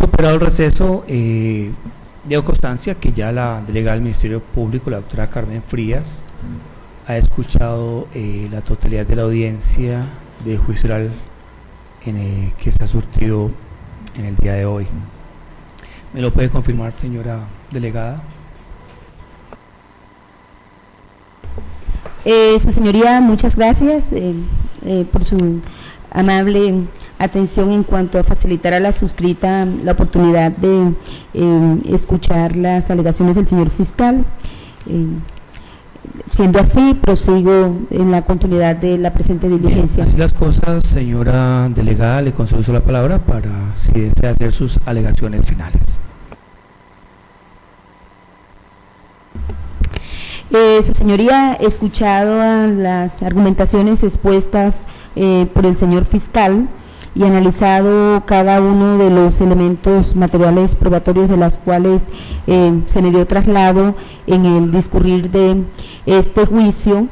Superado el receso, debo constancia que ya la delegada del Ministerio Público, la doctora Carmen Frías, ha escuchado la totalidad de la audiencia de juicio oral que se ha surtido en el día de hoy. ¿Me lo puede confirmar, señora delegada? Su señoría, muchas gracias por su amable atención en cuanto a facilitar a la suscrita la oportunidad de escuchar las alegaciones del señor fiscal. Siendo así, prosigo en la continuidad de la presente diligencia. Bien, así las cosas, señora delegada, le concedo la palabra para si desea hacer sus alegaciones finales. Su señoría, escuchado las argumentaciones expuestas por el señor fiscal y analizado cada uno de los elementos materiales probatorios de las cuales se me dio traslado en el discurrir de este juicio,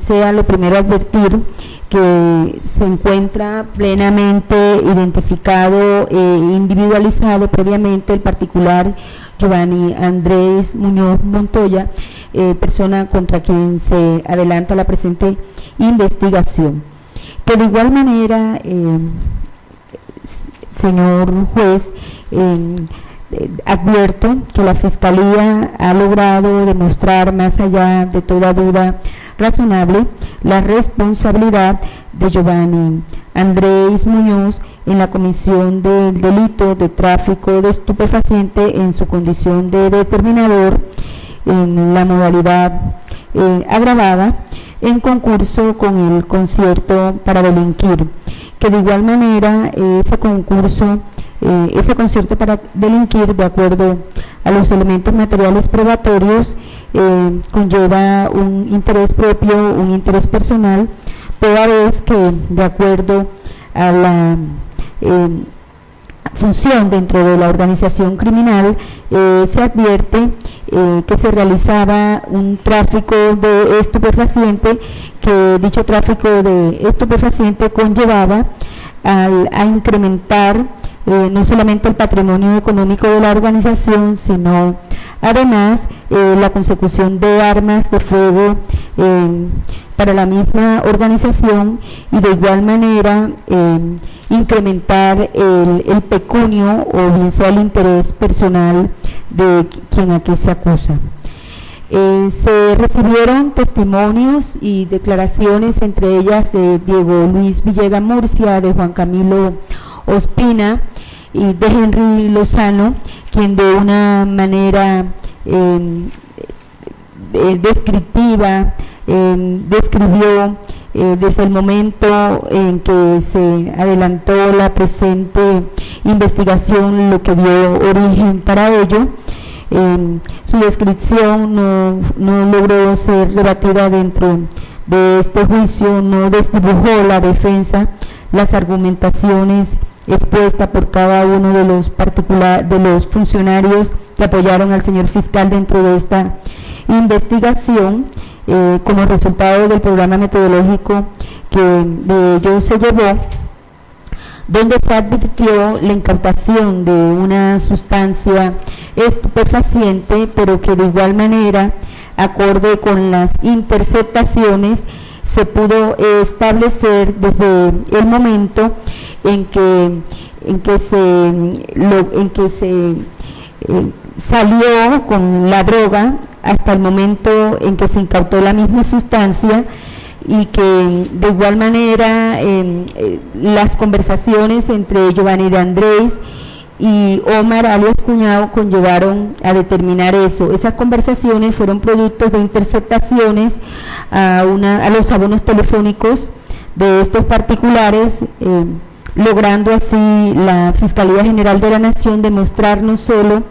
sea lo primero advertir que se encuentra plenamente identificado e individualizado previamente el particular Giovanni Andrés Muñoz Montoya, persona contra quien se adelanta la presente investigación. Que de igual manera, señor juez, advierto que la Fiscalía ha logrado demostrar más allá de toda duda razonable la responsabilidad de Giovanni Andrés Muñoz en la comisión del delito de tráfico de estupefaciente en su condición de determinador en la modalidad agravada en concurso con el concierto para delinquir, que de igual manera ese concierto para delinquir, de acuerdo a los elementos materiales probatorios, conlleva un interés propio, un interés personal, toda vez que de acuerdo a la función dentro de la organización criminal se advierte que se realizaba un tráfico de estupefaciente, que dicho tráfico de estupefaciente conllevaba a incrementar no solamente el patrimonio económico de la organización, sino además la consecución de armas de fuego para la misma organización, y de igual manera incrementar el pecunio o bien sea el interés personal de quien aquí se acusa. Se recibieron testimonios y declaraciones, entre ellas de Diego Luis Villegas Murcia, de Juan Camilo Ospina y de Henry Lozano, quien de una manera descriptiva describió desde el momento en que se adelantó la presente investigación lo que dio origen para ello. Su descripción no logró ser rebatida dentro de este juicio, no desdibujó la defensa las argumentaciones expuestas por cada uno de los funcionarios que apoyaron al señor fiscal dentro de esta investigación, como resultado del programa metodológico que de ello se llevó, donde se advirtió la incautación de una sustancia estupefaciente, pero que de igual manera, acorde con las interceptaciones, se pudo establecer desde el momento en que se salió con la droga hasta el momento en que se incautó la misma sustancia, y que de igual manera las conversaciones entre Giovanni de Andrés y Omar alias Cuñado conllevaron a determinar eso. Esas conversaciones fueron productos de interceptaciones a los abonos telefónicos de estos particulares, logrando así la Fiscalía General de la Nación demostrar no solo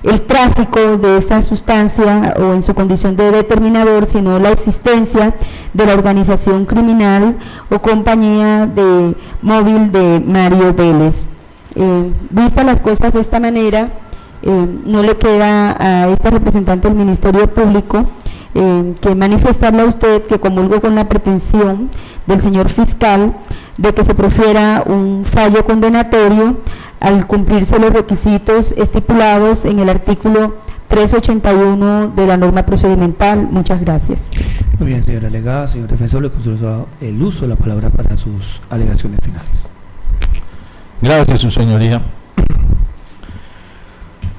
el tráfico de esta sustancia o en su condición de determinador, sino la existencia de la organización criminal o compañía de móvil de Mario Vélez. Vistas las cosas de esta manera, no le queda a esta representante del Ministerio Público que manifestarle a usted que comulgo con la pretensión del señor fiscal de que se profiera un fallo condenatorio al cumplirse los requisitos estipulados en el artículo 381 de la norma procedimental. Muchas gracias. Muy bien, señora delegada. Señor defensor, le concedo el uso de la palabra para sus alegaciones finales. Gracias, su señoría.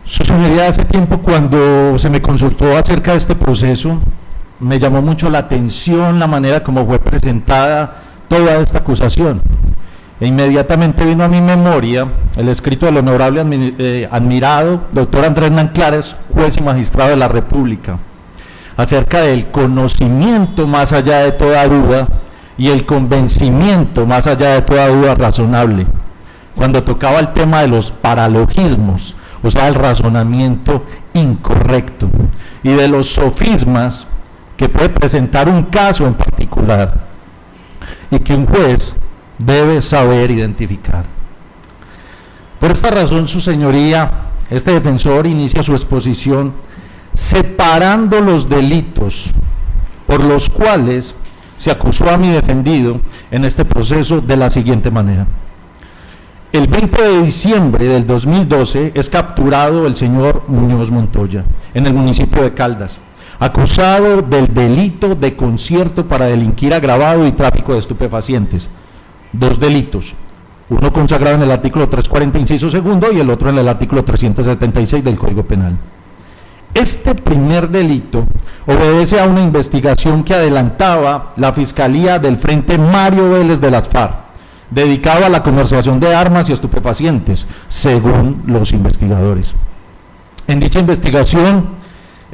Su señoría, hace tiempo cuando se me consultó acerca de este proceso, me llamó mucho la atención la manera como fue presentada toda esta acusación. E inmediatamente vino a mi memoria el escrito del honorable admirado doctor Andrés Nanclares, juez y magistrado de la República, acerca del conocimiento más allá de toda duda y el convencimiento más allá de toda duda razonable, cuando tocaba el tema de los paralogismos, o sea, el razonamiento incorrecto, y de los sofismas que puede presentar un caso en particular, y que un juez debe saber identificar. Por esta razón, su señoría, este defensor inicia su exposición separando los delitos por los cuales se acusó a mi defendido en este proceso de la siguiente manera. El 20 de diciembre del 2012 es capturado el señor Muñoz Montoya en el municipio de Caldas, acusado del delito de concierto para delinquir agravado y tráfico de estupefacientes. Dos delitos, uno consagrado en el artículo 340, inciso segundo, y el otro en el artículo 376 del Código Penal. Este primer delito obedece a una investigación que adelantaba la Fiscalía del Frente Mario Vélez de las FARC, dedicado a la comercialización de armas y estupefacientes, según los investigadores. En dicha investigación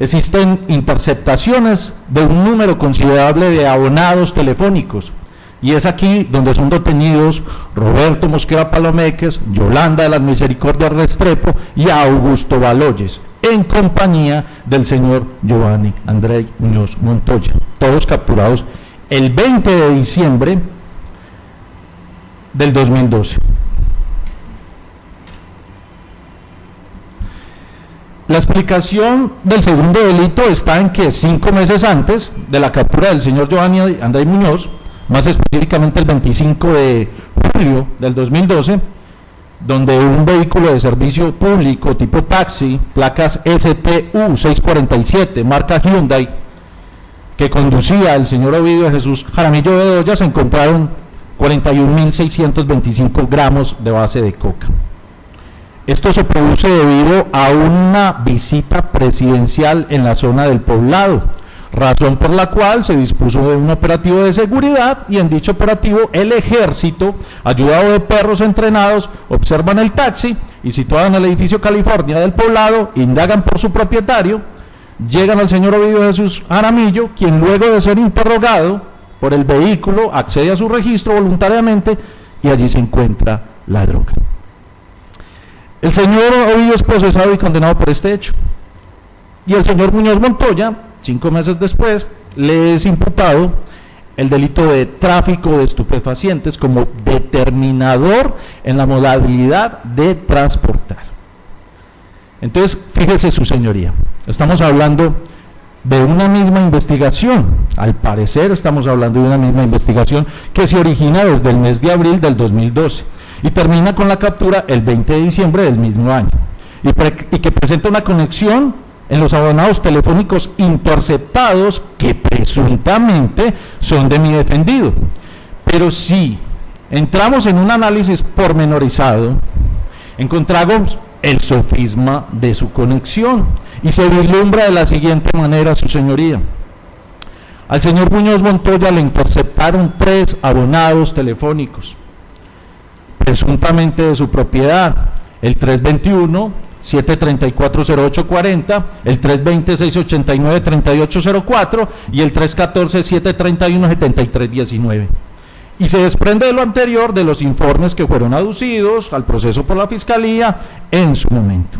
existen interceptaciones de un número considerable de abonados telefónicos, y es aquí donde son detenidos Roberto Mosquera Palomeques, Yolanda de las Misericordias Restrepo y Augusto Baloyes, en compañía del señor Giovanni Andrés Muñoz Montoya, todos capturados el 20 de diciembre del 2012. La explicación del segundo delito está en que 5 meses antes de la captura del señor Giovanni Andrés Muñoz, más específicamente el 25 de julio del 2012, donde un vehículo de servicio público tipo taxi, placas STU 647, marca Hyundai, que conducía el señor Ovidio Jesús Jaramillo Bedoya, se encontraron 41.625 gramos de base de coca. Esto se produce debido a una visita presidencial en la zona del Poblado, razón por la cual se dispuso de un operativo de seguridad, y en dicho operativo el ejército, ayudado de perros entrenados, observan el taxi y, situado en el edificio California del Poblado, indagan por su propietario, llegan al señor Ovidio Jesús Jaramillo, quien luego de ser interrogado por el vehículo accede a su registro voluntariamente, y allí se encuentra la droga. El señor Ovidio es procesado y condenado por este hecho, y el señor Muñoz Montoya, 5 meses después, le es imputado el delito de tráfico de estupefacientes como determinador en la modalidad de transportar. Entonces, fíjese su señoría, estamos hablando de una misma investigación, al parecer estamos hablando de una misma investigación que se origina desde el mes de abril del 2012 y termina con la captura el 20 de diciembre del mismo año, y que presenta una conexión en los abonados telefónicos interceptados que presuntamente son de mi defendido. Pero si entramos en un análisis pormenorizado, encontramos el sofisma de su conexión, y se vislumbra de la siguiente manera, su señoría. Al señor Muñoz Montoya le interceptaron 3 abonados telefónicos, presuntamente de su propiedad, el 321-734-0840, el 320-689-3804 y el 314-731-7319. Y se desprende de lo anterior de los informes que fueron aducidos al proceso por la Fiscalía en su momento.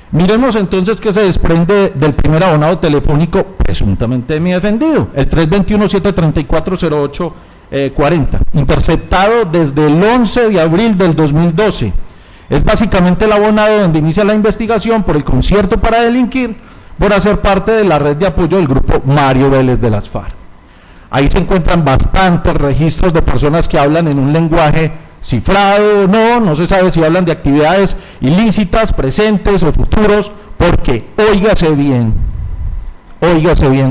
Miremos entonces qué se desprende del primer abonado telefónico presuntamente de mi defendido, el 321-734-0840, interceptado desde el 11 de abril del 2012. Es básicamente el abonado donde inicia la investigación por el concierto para delinquir, por hacer parte de la red de apoyo del grupo Mario Vélez de las FARC. Ahí se encuentran bastantes registros de personas que hablan en un lenguaje cifrado o no, no se sabe si hablan de actividades ilícitas, presentes o futuros, porque, óigase bien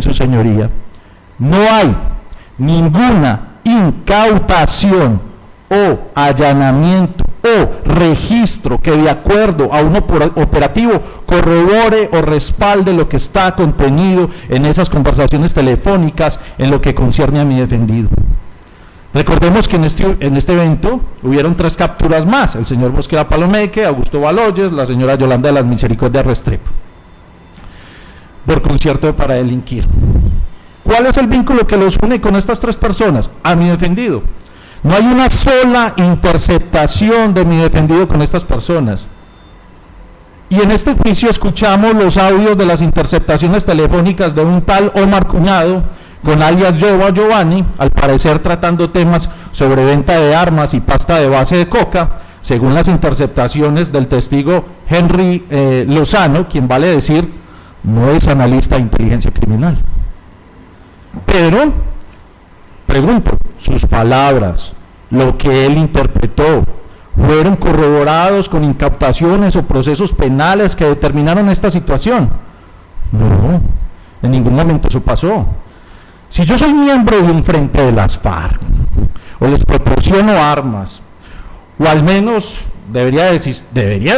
su señoría, no hay ninguna incautación o allanamiento o registro que de acuerdo a un operativo corrobore o respalde lo que está contenido en esas conversaciones telefónicas en lo que concierne a mi defendido. Recordemos que en este evento hubieron 3 capturas más: el señor Mosquera Palomeque, Augusto Baloyes, la señora Yolanda de las Misericordias Restrepo, por concierto para delinquir. ¿Cuál es el vínculo que los une con estas 3 personas? A mi defendido. No hay una sola interceptación de mi defendido con estas personas. Y en este juicio escuchamos los audios de las interceptaciones telefónicas de un tal Omar Cuñado, con alias Yoba Giovanni, al parecer tratando temas sobre venta de armas y pasta de base de coca, según las interceptaciones del testigo Henry Lozano, quien vale decir no es analista de inteligencia criminal. Pero, pregunto, sus palabras, lo que él interpretó, ¿fueron corroborados con incautaciones o procesos penales que determinaron esta situación? No, en ningún momento eso pasó. Si yo soy miembro de un frente de las FARC, o les proporciono armas, o al menos debería de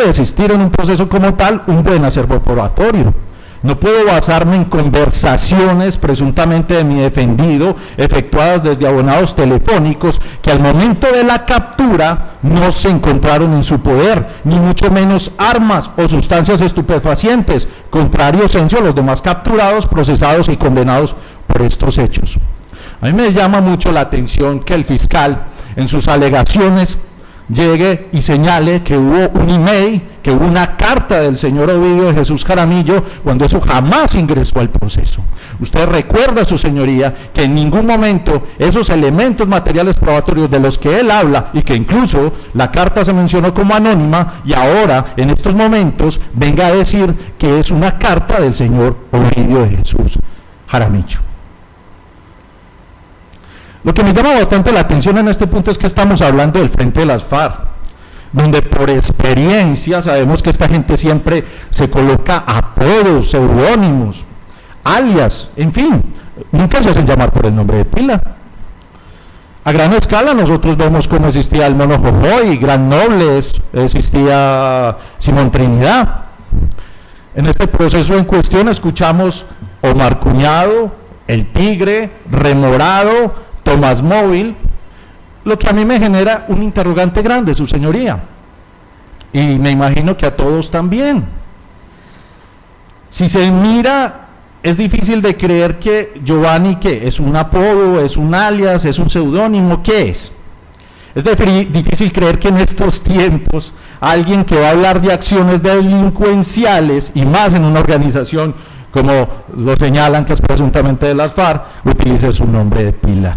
existir en un proceso como tal un buen acervo probatorio. No puedo basarme en conversaciones presuntamente de mi defendido, efectuadas desde abonados telefónicos, que al momento de la captura no se encontraron en su poder, ni mucho menos armas o sustancias estupefacientes, contrarios a los demás capturados, procesados y condenados por estos hechos. A mí me llama mucho la atención que el fiscal en sus alegaciones llegue y señale que hubo un email, que hubo una carta del señor Ovidio de Jesús Jaramillo, cuando eso jamás ingresó al proceso. Usted recuerda, su señoría, que en ningún momento esos elementos materiales probatorios de los que él habla, y que incluso la carta se mencionó como anónima, y ahora, en estos momentos, venga a decir que es una carta del señor Ovidio de Jesús Jaramillo. Lo que me llama bastante la atención en este punto es que estamos hablando del Frente de las FARC, donde por experiencia sabemos que esta gente siempre se coloca apodos, seudónimos, alias, en fin, nunca se hacen llamar por el nombre de pila. A gran escala nosotros vemos cómo existía el Mono Jojoy, Gran Nobles, existía Simón Trinidad. En este proceso en cuestión escuchamos Omar Cuñado, El Tigre, Remorado, Tomás Móvil, lo que a mí me genera un interrogante grande, su señoría, y me imagino que a todos también. Si se mira, es difícil de creer que Giovanni, ¿qué? ¿Es un apodo, es un alias, es un seudónimo? ¿Qué es? Es difícil creer que en estos tiempos alguien que va a hablar de acciones delincuenciales, y más en una organización como lo señalan que es presuntamente de las FARC, utilice su nombre de pila.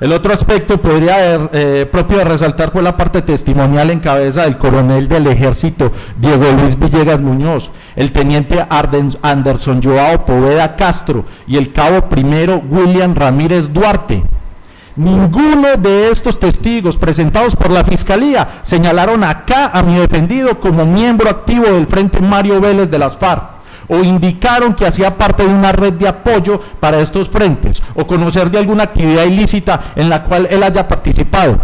El otro aspecto podría propio de resaltar fue la parte testimonial en cabeza del coronel del ejército Diego Luis Villegas Muñoz, el teniente Anderson Joao Poveda Castro y el cabo primero William Ramírez Duarte. Ninguno de estos testigos presentados por la Fiscalía señalaron acá a mi defendido como miembro activo del Frente Mario Vélez de las FARC, o indicaron que hacía parte de una red de apoyo para estos frentes, o conocer de alguna actividad ilícita en la cual él haya participado,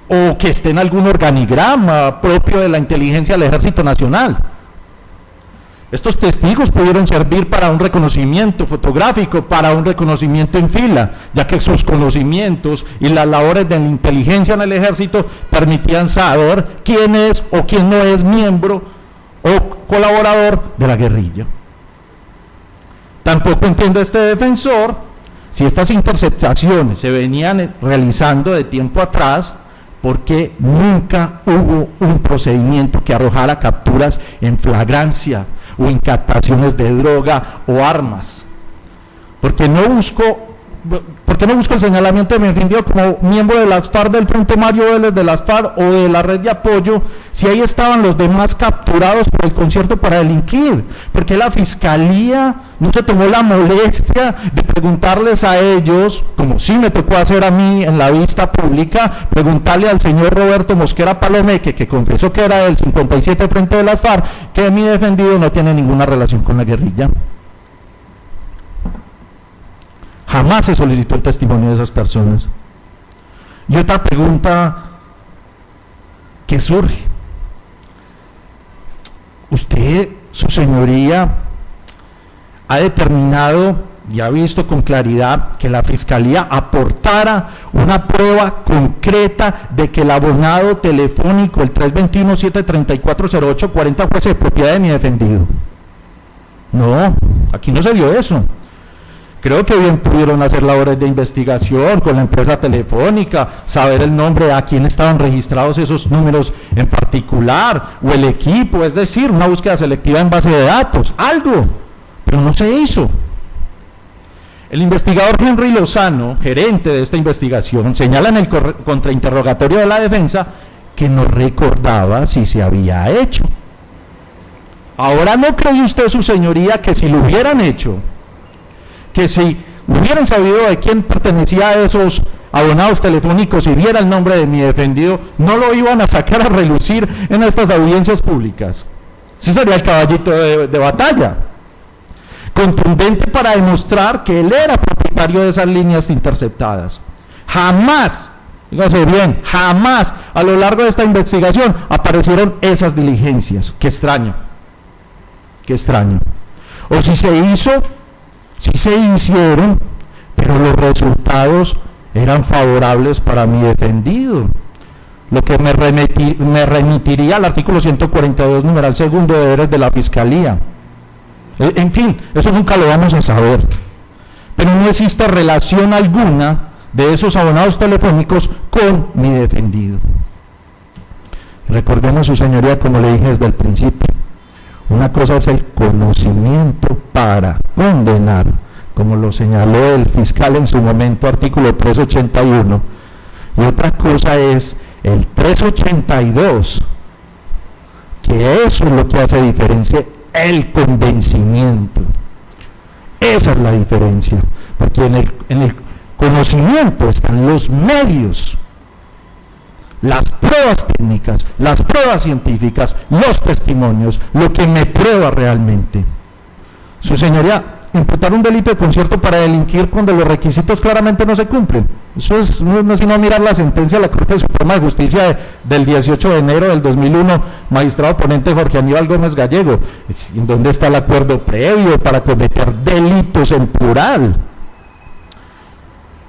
o que esté en algún organigrama propio de la inteligencia del Ejército Nacional. Estos testigos pudieron servir para un reconocimiento fotográfico, para un reconocimiento en fila, ya que sus conocimientos y las labores de la inteligencia en el Ejército permitían saber quién es o quién no es miembro o colaborador de la guerrilla. Tampoco entiende este defensor si estas interceptaciones se venían realizando de tiempo atrás, porque nunca hubo un procedimiento que arrojara capturas en flagrancia o incautaciones de droga o armas. Porque no busco ¿Por qué no busco el señalamiento de Bienvenido como miembro de las FARC, del Frente Mario Vélez de las FARC o de la red de apoyo, si ahí estaban los demás capturados por el concierto para delinquir? ¿Por qué la Fiscalía no se tomó la molestia de preguntarles a ellos, como sí me tocó hacer a mí en la vista pública, preguntarle al señor Roberto Mosquera Palomeque, que confesó que era del 57 Frente de las FARC, que mi defendido no tiene ninguna relación con la guerrilla? Jamás se solicitó el testimonio de esas personas. Y otra pregunta que surge: usted, su señoría, ha determinado y ha visto con claridad que la Fiscalía aportara una prueba concreta de que el abonado telefónico, el 321-734-0840, fuese de propiedad de mi defendido. No, aquí no se dio eso. Creo que bien pudieron hacer labores de investigación con la empresa telefónica, saber el nombre, a quién estaban registrados esos números en particular, o el equipo, es decir, una búsqueda selectiva en base de datos, algo, pero no se hizo. El investigador Henry Lozano, gerente de esta investigación, señala en el contrainterrogatorio de la defensa que no recordaba si se había hecho. Ahora, ¿no cree usted, su señoría, que si lo hubieran hecho, que si hubieran sabido de quién pertenecía a esos abonados telefónicos y viera el nombre de mi defendido, no lo iban a sacar a relucir en estas audiencias públicas? Ese sería el caballito de batalla, contundente para demostrar que él era propietario de esas líneas interceptadas. Jamás, fíjese bien, jamás a lo largo de esta investigación aparecieron esas diligencias. Qué extraño, qué extraño. O si se hizo, sí se hicieron, pero los resultados eran favorables para mi defendido, lo que me remitiría al artículo 142, numeral segundo, de deberes de la Fiscalía. En fin, eso nunca lo vamos a saber, pero no existe relación alguna de esos abonados telefónicos con mi defendido. Recordemos, su señoría, como le dije desde el principio, una cosa es el conocimiento para condenar, como lo señaló el fiscal en su momento, artículo 381, y otra cosa es el 382, que eso es lo que hace diferencia, el convencimiento. Esa es la diferencia, porque en el conocimiento están los medios, las pruebas técnicas, las pruebas científicas, los testimonios, lo que me prueba realmente. Su señoría, imputar un delito de concierto para delinquir cuando los requisitos claramente no se cumplen. Eso es no sino mirar la sentencia de la Corte Suprema de Justicia del 18 de enero del 2001, magistrado ponente Jorge Aníbal Gómez Gallego, en donde está el acuerdo previo para cometer delitos en plural,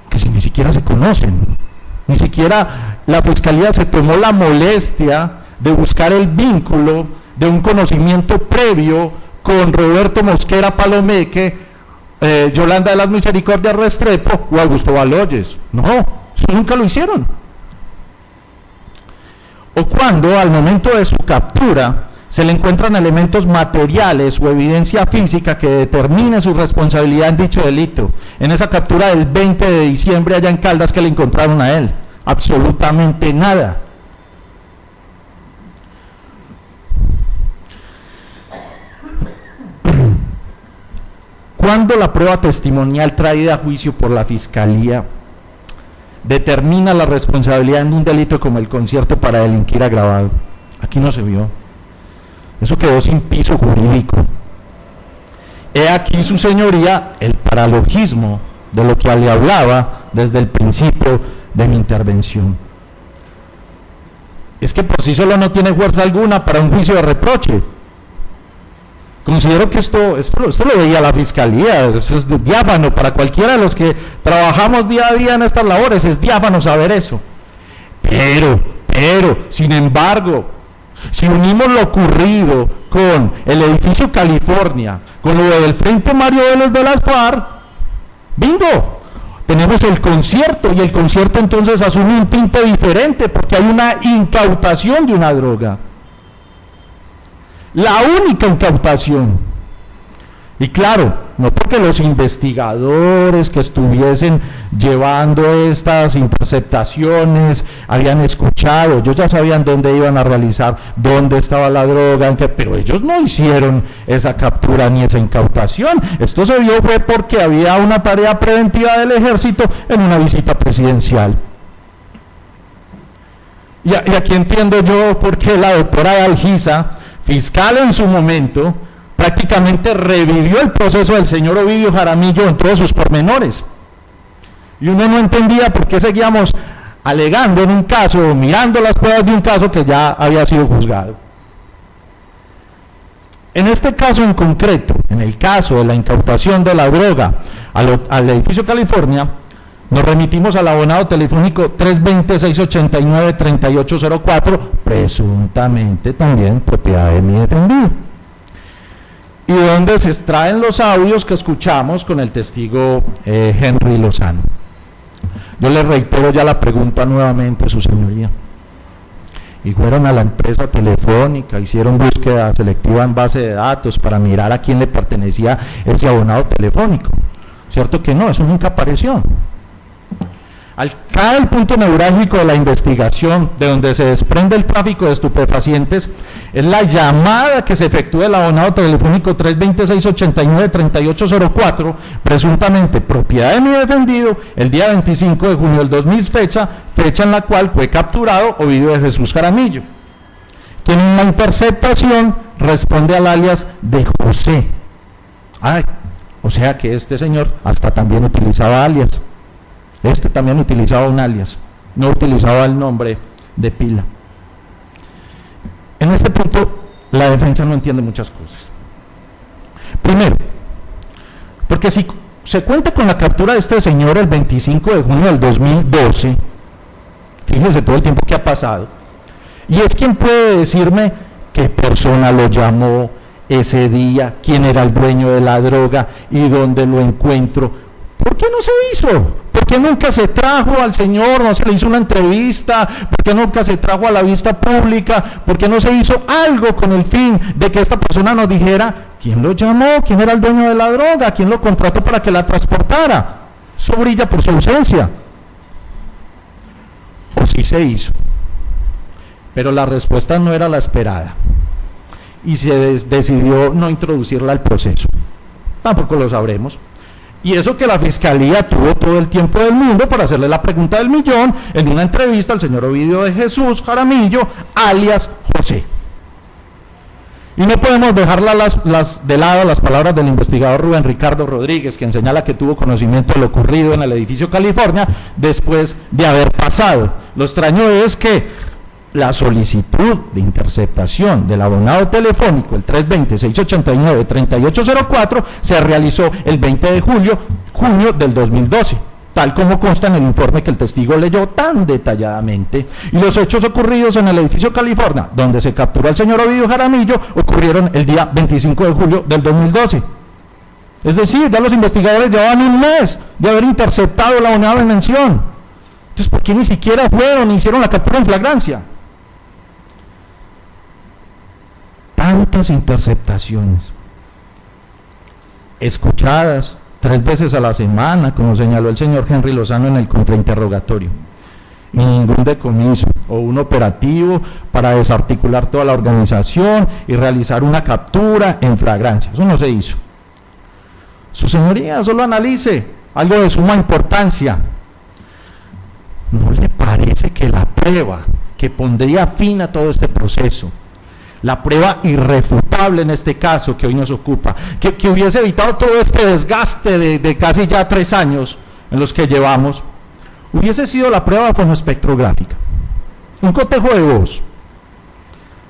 que si ni siquiera se conocen. Ni siquiera la Fiscalía se tomó la molestia de buscar el vínculo de un conocimiento previo con Roberto Mosquera Palomeque, Yolanda de las Misericordias Restrepo o Augusto Baloyes. No, eso nunca lo hicieron. O cuando al momento de su captura se le encuentran elementos materiales o evidencia física que determine su responsabilidad en dicho delito. En esa captura del 20 de diciembre allá en Caldas, ¿que le encontraron a él? Absolutamente nada. Cuando la prueba testimonial traída a juicio por la Fiscalía determina la responsabilidad en un delito como el concierto para delinquir agravado, aquí no se vio. Eso quedó sin piso jurídico. He aquí, su señoría, el paralogismo de lo que le hablaba desde el principio de mi intervención. Es que por sí solo no tiene fuerza alguna para un juicio de reproche. Considero que esto lo veía la Fiscalía, eso es diáfano para cualquiera de los que trabajamos día a día en estas labores, es diáfano saber eso. Pero, sin embargo, si unimos lo ocurrido con el edificio California, con lo del Frente Mario Vélez de las FARC, ¡bingo! Tenemos el concierto, y el concierto entonces asume un tinte diferente porque hay una incautación de una droga. La única incautación. Y claro, no porque los investigadores que estuviesen llevando estas interceptaciones habían escuchado, ellos ya sabían dónde iban a realizar, dónde estaba la droga, pero ellos no hicieron esa captura ni esa incautación. Esto se vio fue porque había una tarea preventiva del ejército en una visita presidencial. Y aquí entiendo yo por qué la doctora Dalgisa, fiscal en su momento, prácticamente revivió el proceso del señor Ovidio Jaramillo en todos sus pormenores. Y uno no entendía por qué seguíamos alegando en un caso, mirando las pruebas de un caso que ya había sido juzgado. En este caso en concreto, en el caso de la incautación de la droga al edificio California, nos remitimos al abonado telefónico 320-689-3804, presuntamente también propiedad de mi defendido, y donde se extraen los audios que escuchamos con el testigo Henry Lozano. Yo le reitero ya la pregunta nuevamente, su señoría. Y fueron a la empresa telefónica, hicieron búsqueda selectiva en base de datos para mirar a quién le pertenecía ese abonado telefónico. ¿Cierto que no? Eso nunca apareció. Acá el punto neurálgico de la investigación, de donde se desprende el tráfico de estupefacientes, es la llamada que se efectúa del abonado telefónico 320-689-3804, presuntamente propiedad de mi defendido, el día 25 de junio del 2000, fecha en la cual fue capturado Ovidio de Jesús Jaramillo, quien en la interceptación responde al alias de José. O sea que este señor hasta también utilizaba alias. Este también utilizaba un alias, no utilizaba el nombre de pila. En este punto, la defensa no entiende muchas cosas. Primero, porque si se cuenta con la captura de este señor el 25 de junio del 2012, fíjese todo el tiempo que ha pasado, y es quien puede decirme qué persona lo llamó ese día, quién era el dueño de la droga y dónde lo encuentro. ¿Por qué no se hizo? ¿Por qué nunca se trajo al señor, no se le hizo una entrevista? ¿Por qué nunca se trajo a la vista pública? ¿Por qué no se hizo algo con el fin de que esta persona nos dijera quién lo llamó, quién era el dueño de la droga, quién lo contrató para que la transportara? Eso brilla por su ausencia. ¿O sí se hizo? Pero la respuesta no era la esperada y se decidió no introducirla al proceso. Tampoco lo sabremos. Y eso que la Fiscalía tuvo todo el tiempo del mundo para hacerle la pregunta del millón en una entrevista al señor Ovidio de Jesús Jaramillo, alias José. Y no podemos dejar de lado las palabras del investigador Rubén Ricardo Rodríguez, quien señala que tuvo conocimiento de lo ocurrido en el edificio California después de haber pasado. Lo extraño es que la solicitud de interceptación del abonado telefónico, el 320-689-3804, se realizó el 20 de junio del 2012, tal como consta en el informe que el testigo leyó tan detalladamente. Y los hechos ocurridos en el edificio California, donde se capturó al señor Ovidio Jaramillo, ocurrieron el día 25 de julio del 2012. Es decir, ya los investigadores llevaban un mes de haber interceptado el abonado en mención. Entonces, ¿por qué ni siquiera fueron y hicieron la captura en flagrancia? Tantas interceptaciones, escuchadas 3 veces a la semana, como señaló el señor Henry Lozano en el contrainterrogatorio, y ningún decomiso o un operativo para desarticular toda la organización y realizar una captura en flagrancia. Eso no se hizo. Su señoría, solo analice algo de suma importancia. ¿No le parece que la prueba que pondría fin a todo este proceso, la prueba irrefutable en este caso que hoy nos ocupa, que hubiese evitado todo este desgaste de casi ya 3 años en los que llevamos, hubiese sido la prueba fonoespectrográfica? Un cotejo de voz.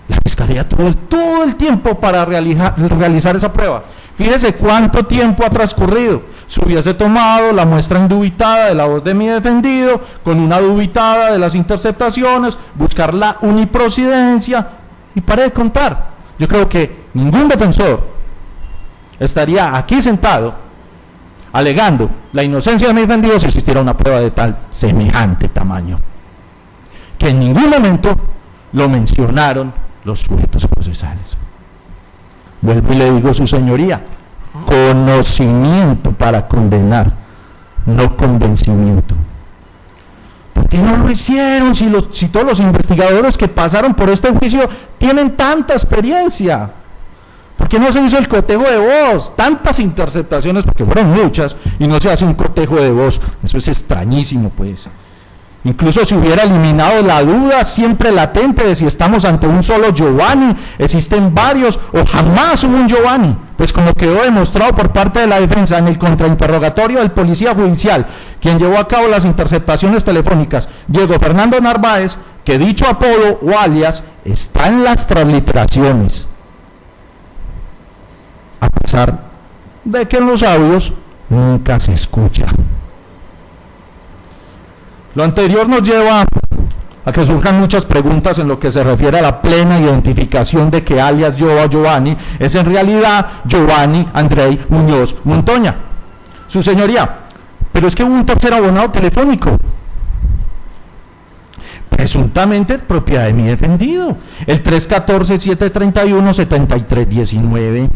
La Fiscalía tuvo todo el tiempo para realizar esa prueba. Fíjese cuánto tiempo ha transcurrido. Se hubiese tomado la muestra indubitada de la voz de mi defendido, con una dubitada de las interceptaciones, buscar la uniprocedencia, y pare de contar. Yo creo que ningún defensor estaría aquí sentado alegando la inocencia de mi defendido si existiera una prueba de tal semejante tamaño, que en ningún momento lo mencionaron los sujetos procesales. Vuelvo y le digo, su señoría, conocimiento para condenar, no convencimiento. ¿Por qué no lo hicieron si todos los investigadores que pasaron por este juicio tienen tanta experiencia? ¿Por qué no se hizo el cotejo de voz? Tantas interceptaciones, porque fueron muchas, y no se hace un cotejo de voz. Eso es extrañísimo, pues. Incluso si hubiera eliminado la duda siempre latente de si estamos ante un solo Giovanni, existen varios, o jamás hubo un Giovanni, pues como quedó demostrado por parte de la defensa en el contrainterrogatorio del policía judicial, quien llevó a cabo las interceptaciones telefónicas, Diego Fernando Narváez, que dicho apodo o alias está en las transliteraciones, a pesar de que en los audios nunca se escucha. Lo anterior nos lleva a que surjan muchas preguntas en lo que se refiere a la plena identificación de que alias Giovanni es en realidad Giovanni Andrei Muñoz Montoya. Su señoría, pero es que hubo un tercer abonado telefónico, presuntamente propiedad de mi defendido, el 314-731-7319.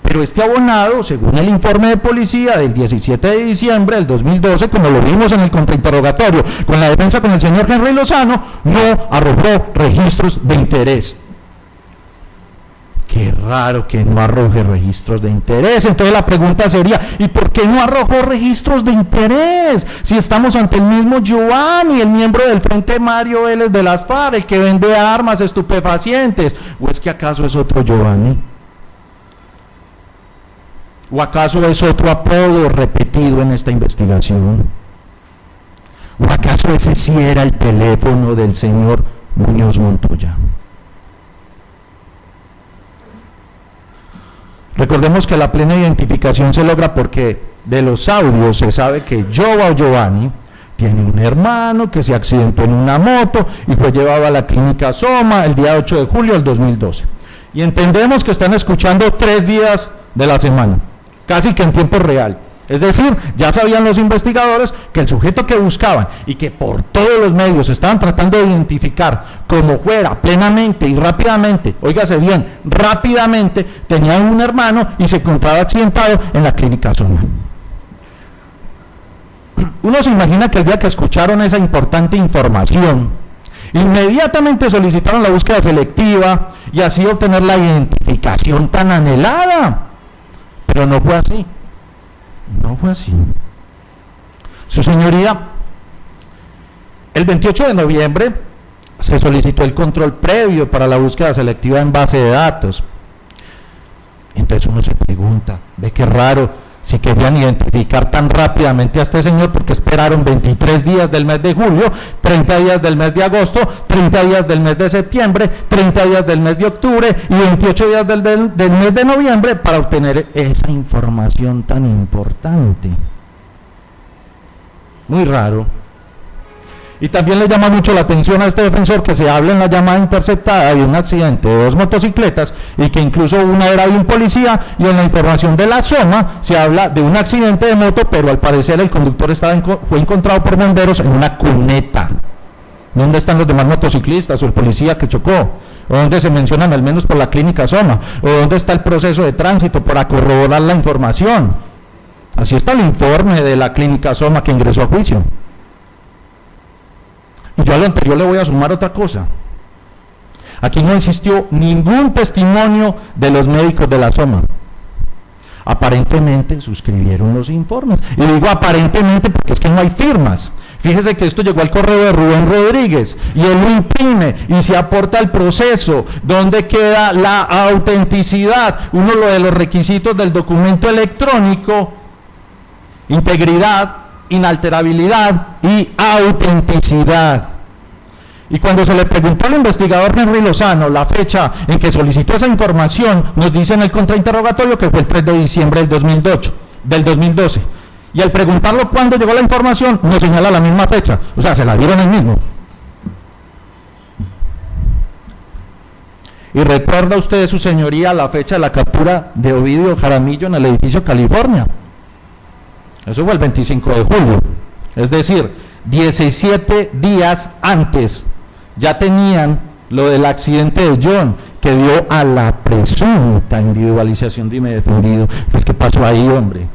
Pero este abonado, según el informe de policía del 17 de diciembre del 2012, como lo vimos en el contrainterrogatorio con la defensa con el señor Henry Lozano, no arrojó registros de interés. Qué raro que no arroje registros de interés. Entonces la pregunta sería, ¿y por qué no arrojó registros de interés? Si estamos ante el mismo Giovanni, el miembro del Frente Mario Vélez de las FARC, el que vende armas, estupefacientes. ¿O es que acaso es otro Giovanni? ¿O acaso es otro apodo repetido en esta investigación? ¿O acaso ese sí era el teléfono del señor Muñoz Montoya? Recordemos que la plena identificación se logra porque de los audios se sabe que Giovanni tiene un hermano que se accidentó en una moto y fue llevado a la clínica Soma el día 8 de julio del 2012. Y entendemos que están escuchando 3 días de la semana, casi que en tiempo real. Es decir, ya sabían los investigadores que el sujeto que buscaban y que por todos los medios estaban tratando de identificar como fuera, plenamente y rápidamente, óigase bien, rápidamente, tenía un hermano y se encontraba accidentado en la clínica Soma. Uno se imagina que el día que escucharon esa importante información, inmediatamente solicitaron la búsqueda selectiva y así obtener la identificación tan anhelada. Pero no fue así. No fue así. Su señoría, el 28 de noviembre se solicitó el control previo para la búsqueda selectiva en base de datos. Entonces uno se pregunta, ve qué raro, si querían identificar tan rápidamente a este señor, porque esperaron 23 días del mes de julio, 30 días del mes de agosto, 30 días del mes de septiembre, 30 días del mes de octubre y 28 días del mes de noviembre para obtener esa información tan importante. Muy raro. Y también le llama mucho la atención a este defensor que se habla en la llamada interceptada de un accidente de 2 motocicletas y que incluso una era de un policía, y en la información de la Soma se habla de un accidente de moto, pero al parecer el conductor fue encontrado por bomberos en una cuneta. ¿Dónde están los demás motociclistas o el policía que chocó? ¿O dónde se mencionan al menos por la clínica Soma? ¿O dónde está el proceso de tránsito para corroborar la información? Así está el informe de la clínica Soma que ingresó a juicio. Y yo a lo anterior le voy a sumar otra cosa. Aquí no existió ningún testimonio de los médicos de la Soma. Aparentemente suscribieron los informes. Y digo aparentemente porque es que no hay firmas. Fíjese que esto llegó al correo de Rubén Rodríguez y él lo imprime y se aporta al proceso donde queda la autenticidad, uno de los requisitos del documento electrónico: integridad, inalterabilidad y autenticidad. Y cuando se le preguntó al investigador Henry Lozano la fecha en que solicitó esa información, nos dice en el contrainterrogatorio que fue el 3 de diciembre del 2012. Y al preguntarlo cuándo llegó la información, nos señala la misma fecha, o sea, se la dieron el mismo. Y recuerda usted, su señoría, la fecha de la captura de Ovidio Jaramillo en el edificio California. Eso fue el 25 de julio, es decir, 17 días antes ya tenían lo del accidente de John, que dio a la presunta individualización de mi defendido. Pues, ¿qué pasó ahí, hombre?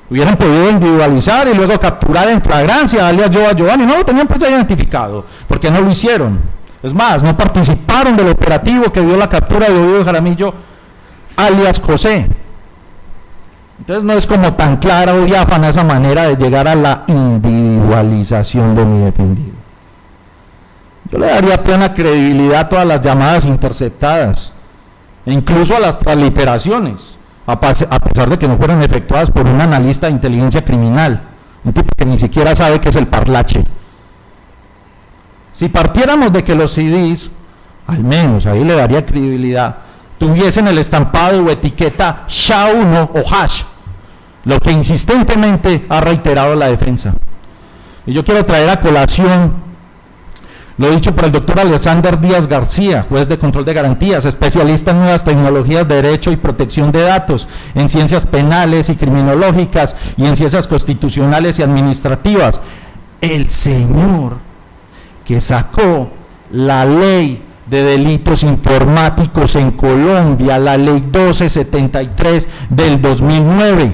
Hubieran podido individualizar y luego capturar en flagrancia alias Giovanni, no lo tenían pues ya identificado, porque no lo hicieron. Es más, no participaron del operativo que dio la captura de Ovidio Jaramillo alias José. Entonces no es como tan clara o diáfana esa manera de llegar a la individualización de mi defendido. Yo le daría plena credibilidad a todas las llamadas interceptadas, e incluso a las transliteraciones, a pesar de que no fueran efectuadas por un analista de inteligencia criminal, un tipo que ni siquiera sabe qué es el parlache. Si partiéramos de que los CDs, al menos ahí le daría credibilidad, tuviesen el estampado o etiqueta SHA-1 o hash, lo que insistentemente ha reiterado la defensa. Y yo quiero traer a colación lo dicho por el doctor Alexander Díaz García, juez de control de garantías, especialista en nuevas tecnologías de derecho y protección de datos, en ciencias penales y criminológicas y en ciencias constitucionales y administrativas. El señor que sacó la ley de delitos informáticos en Colombia, la ley 1273 del 2009.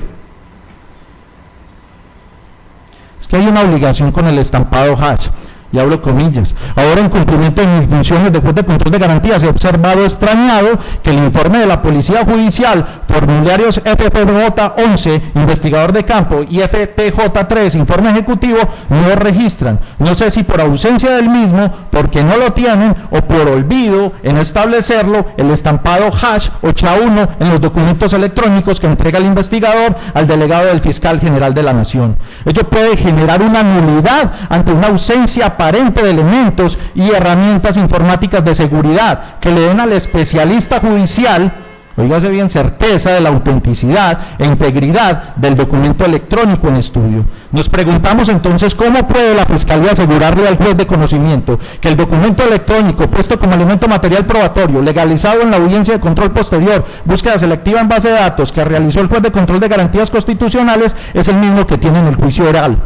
Es que hay una obligación con el estampado hash, y hablo comillas. Ahora, en cumplimiento de mis funciones de juez de control de garantías, he observado extrañado que el informe de la Policía Judicial, formularios FPJ-11, investigador de campo, y FPJ-3, informe ejecutivo, no registran. No sé si por ausencia del mismo, porque no lo tienen, o por olvido en establecerlo, el estampado hash o SHA-1 en los documentos electrónicos que entrega el investigador al delegado del fiscal general de la Nación. Ello puede generar una nulidad ante una ausencia aparente de elementos y herramientas informáticas de seguridad que le den al especialista judicial, oígase bien, certeza de la autenticidad e integridad del documento electrónico en estudio. Nos preguntamos entonces cómo puede la Fiscalía asegurarle al juez de conocimiento que el documento electrónico puesto como elemento material probatorio, legalizado en la audiencia de control posterior, búsqueda selectiva en base de datos que realizó el juez de control de garantías constitucionales, es el mismo que tiene en el juicio oral.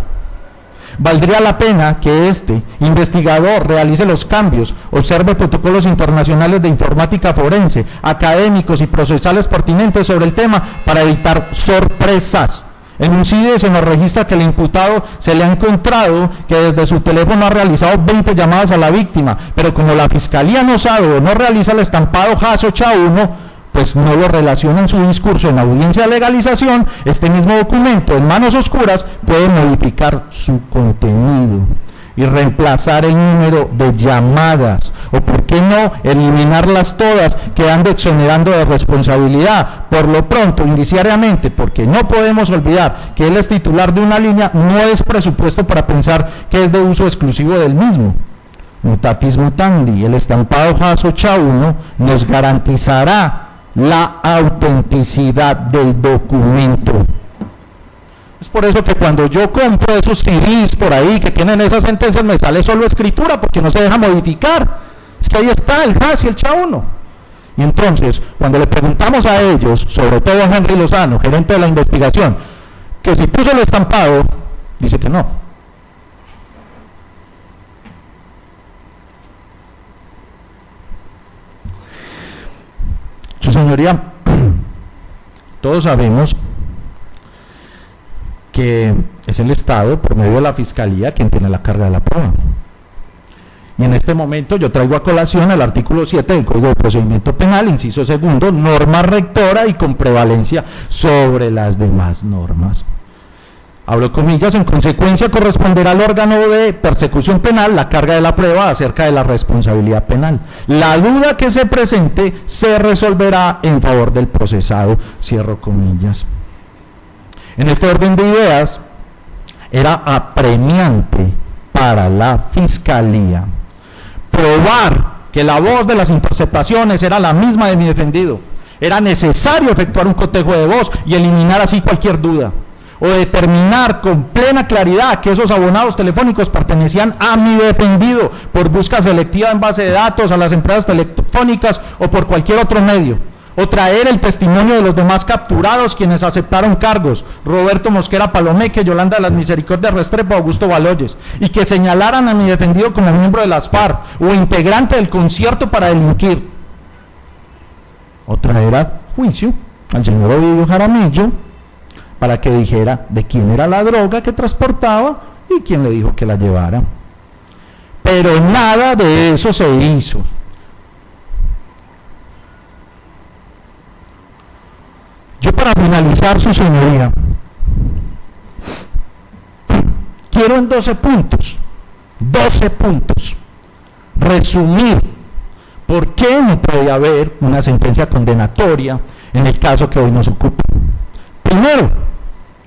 Valdría la pena que este investigador realice los cambios, observe protocolos internacionales de informática forense, académicos y procesales pertinentes sobre el tema para evitar sorpresas. En un CIDE se nos registra que el imputado se le ha encontrado que desde su teléfono ha realizado 20 llamadas a la víctima, pero como la Fiscalía no sabe o no realiza el estampado hash o SHA-1, pues no lo relaciona en su discurso en la audiencia de legalización, este mismo documento en manos oscuras puede modificar su contenido y reemplazar el número de llamadas, o por qué no eliminarlas todas, quedando exonerando de responsabilidad. Por lo pronto, indiciariamente, porque no podemos olvidar que él es titular de una línea, no es presupuesto para pensar que es de uso exclusivo del mismo. Mutatis mutandi, el estampado hash o SHA-1 nos garantizará la autenticidad del documento. Es por eso que cuando yo compro esos CDs por ahí que tienen esas sentencias, me sale solo escritura porque no se deja modificar. Es que ahí está el hash y el SHA-1. Y entonces, cuando le preguntamos a ellos, sobre todo a Henry Lozano, gerente de la investigación, que si puso el estampado, dice que no. Su señoría, todos sabemos que es el Estado, por medio de la Fiscalía, quien tiene la carga de la prueba. Y en este momento yo traigo a colación el artículo 7 del Código de Procedimiento Penal, inciso segundo, norma rectora y con prevalencia sobre las demás normas. Abro comillas, en consecuencia corresponderá al órgano de persecución penal la carga de la prueba acerca de la responsabilidad penal. La duda que se presente se resolverá en favor del procesado, cierro comillas. En este orden de ideas, era apremiante para la Fiscalía probar que la voz de las interceptaciones era la misma de mi defendido. Era necesario efectuar un cotejo de voz y eliminar así cualquier duda, o determinar con plena claridad que esos abonados telefónicos pertenecían a mi defendido por búsqueda selectiva en base de datos a las empresas telefónicas o por cualquier otro medio, o traer el testimonio de los demás capturados quienes aceptaron cargos, Roberto Mosquera Palomeque, Yolanda de las Misericordias Restrepo, Augusto Baloyes, y que señalaran a mi defendido como miembro de las FARC o integrante del concierto para delinquir, o traer a juicio al señor Ovidio Jaramillo para que dijera de quién era la droga que transportaba y quién le dijo que la llevara. Pero nada de eso se hizo. Yo, para finalizar, su señoría, quiero en 12 puntos, resumir por qué no puede haber una sentencia condenatoria en el caso que hoy nos ocupa. Primero,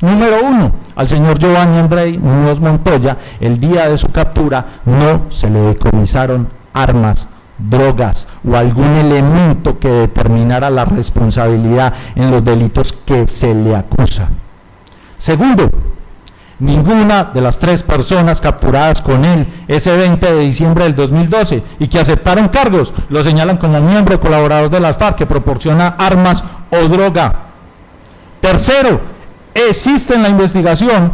número 1, al señor Giovanni Andrei Muñoz Montoya, el día de su captura, no se le decomisaron armas, drogas o algún elemento que determinara la responsabilidad en los delitos que se le acusa. Segundo, ninguna de las 3 personas capturadas con él ese 20 de diciembre del 2012 y que aceptaron cargos lo señalan como miembro o colaborador de las FARC que proporciona armas o droga. Tercero, existe en la investigación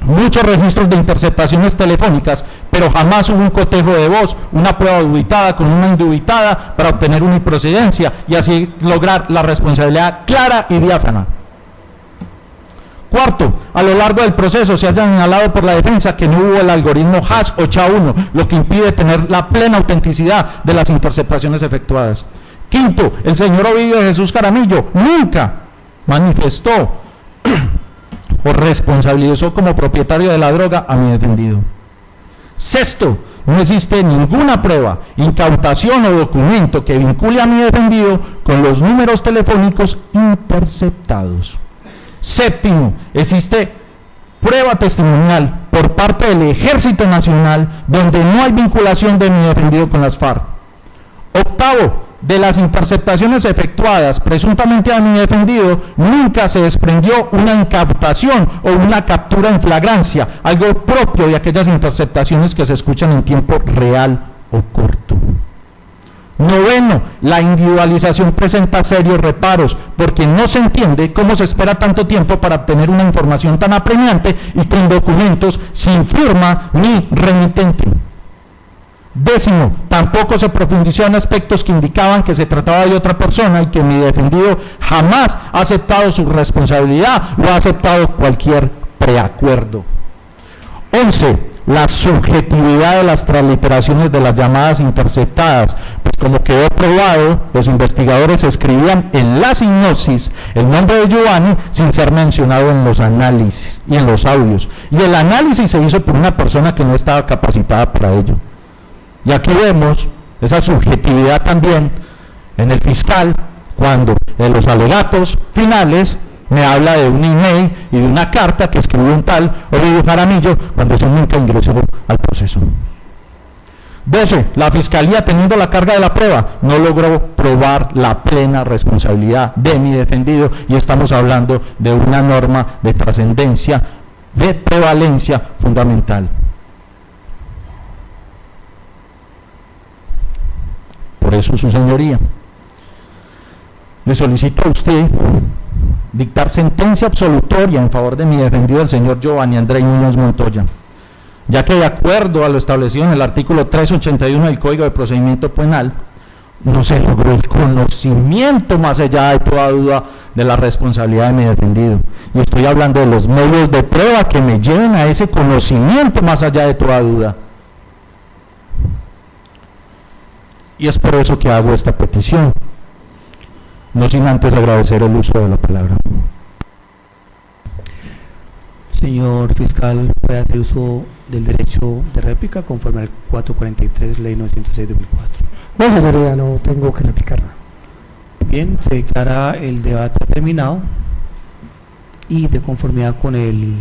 muchos registros de interceptaciones telefónicas, pero jamás hubo un cotejo de voz, una prueba dubitada con una indubitada para obtener una improcedencia y así lograr la responsabilidad clara y diáfana. Cuarto, a lo largo del proceso se ha señalado por la defensa que no hubo el algoritmo hash o SHA-1, lo que impide tener la plena autenticidad de las interceptaciones efectuadas. Quinto, el señor Ovidio de Jesús Jaramillo nunca manifestó o responsabilizó como propietario de la droga a mi defendido. Sexto, no existe ninguna prueba, incautación o documento que vincule a mi defendido con los números telefónicos interceptados. Séptimo, existe prueba testimonial por parte del Ejército Nacional donde no hay vinculación de mi defendido con las FARC. Octavo, de las interceptaciones efectuadas presuntamente a mi defendido, nunca se desprendió una incautación o una captura en flagrancia, algo propio de aquellas interceptaciones que se escuchan en tiempo real o corto. Noveno, la individualización presenta serios reparos, porque no se entiende cómo se espera tanto tiempo para obtener una información tan apremiante y con documentos sin firma ni remitente. Décimo, tampoco se profundizó en aspectos que indicaban que se trataba de otra persona y que mi defendido jamás ha aceptado su responsabilidad o ha aceptado cualquier preacuerdo. 11. La subjetividad de las transliteraciones de las llamadas interceptadas, pues como quedó probado, los investigadores escribían en la sinopsis el nombre de Giovanni sin ser mencionado en los análisis y en los audios, y el análisis se hizo por una persona que no estaba capacitada para ello. Y aquí vemos esa subjetividad también en el fiscal, cuando en los alegatos finales me habla de un email y de una carta que escribió un tal Ovidio Jaramillo cuando eso nunca ingresó al proceso. 12. La Fiscalía, teniendo la carga de la prueba, no logró probar la plena responsabilidad de mi defendido, y estamos hablando de una norma de trascendencia, de prevalencia fundamental. Por eso, su señoría, le solicito a usted dictar sentencia absolutoria en favor de mi defendido, el señor Giovanni Andrei Muñoz Montoya, ya que de acuerdo a lo establecido en el artículo 381 del Código de Procedimiento Penal, no se logró el conocimiento más allá de toda duda de la responsabilidad de mi defendido. Y estoy hablando de los medios de prueba que me lleven a ese conocimiento más allá de toda duda. Y es por eso que hago esta petición, no sin antes agradecer el uso de la palabra. Señor fiscal, puede hacer uso del derecho de réplica conforme al 443, ley 906 de 2004. No, señoría, no tengo que replicar nada. Bien, se declara el debate terminado y de conformidad con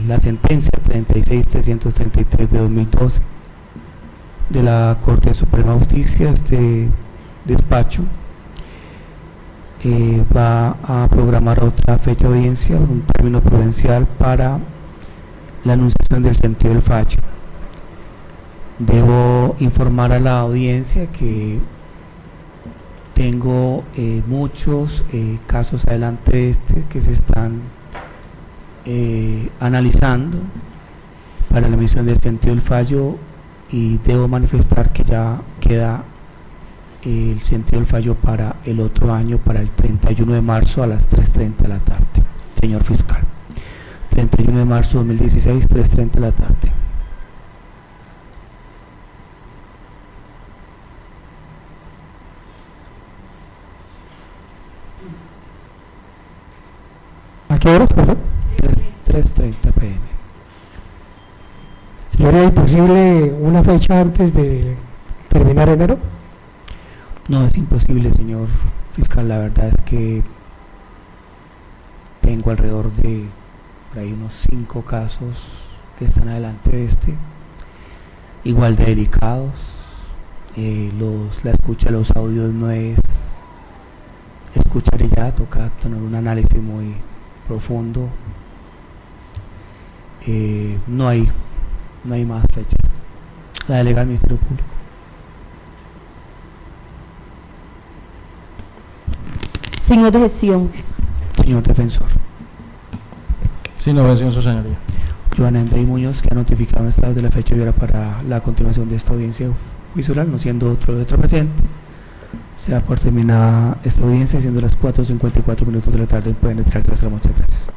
la sentencia 36.333 de 2012 de la Corte Suprema de Justicia, este despacho va a programar otra fecha de audiencia, un término prudencial para la anunciación del sentido del fallo. Debo informar a la audiencia que tengo muchos casos adelante de este que se están analizando para la emisión del sentido del fallo, y debo manifestar que ya queda el sentido del fallo para el otro año, para el 31 de marzo a las 3:30 de la tarde, señor fiscal. 31 de marzo de 2016, 3:30 de la tarde. ¿A qué horas, perdón? 3:30 p.m. ¿Sería imposible una fecha antes de terminar enero? No, es imposible, señor fiscal. La verdad es que tengo alrededor de por ahí unos 5 casos que están adelante de este, igual de delicados. La escucha de los audios no es escuchar y ya, toca tener un análisis muy profundo. No hay más fechas. La delega al Ministerio Público. Sin objeción. Señor defensor. Sin objeción, su señoría. Joana Andrei Muñoz, que ha notificado en estado de la fecha y hora para la continuación de esta audiencia juicio oral, no siendo otro presente, se da por terminada esta audiencia, siendo las 4:54 de la tarde. Pueden retirarse. Muchas gracias.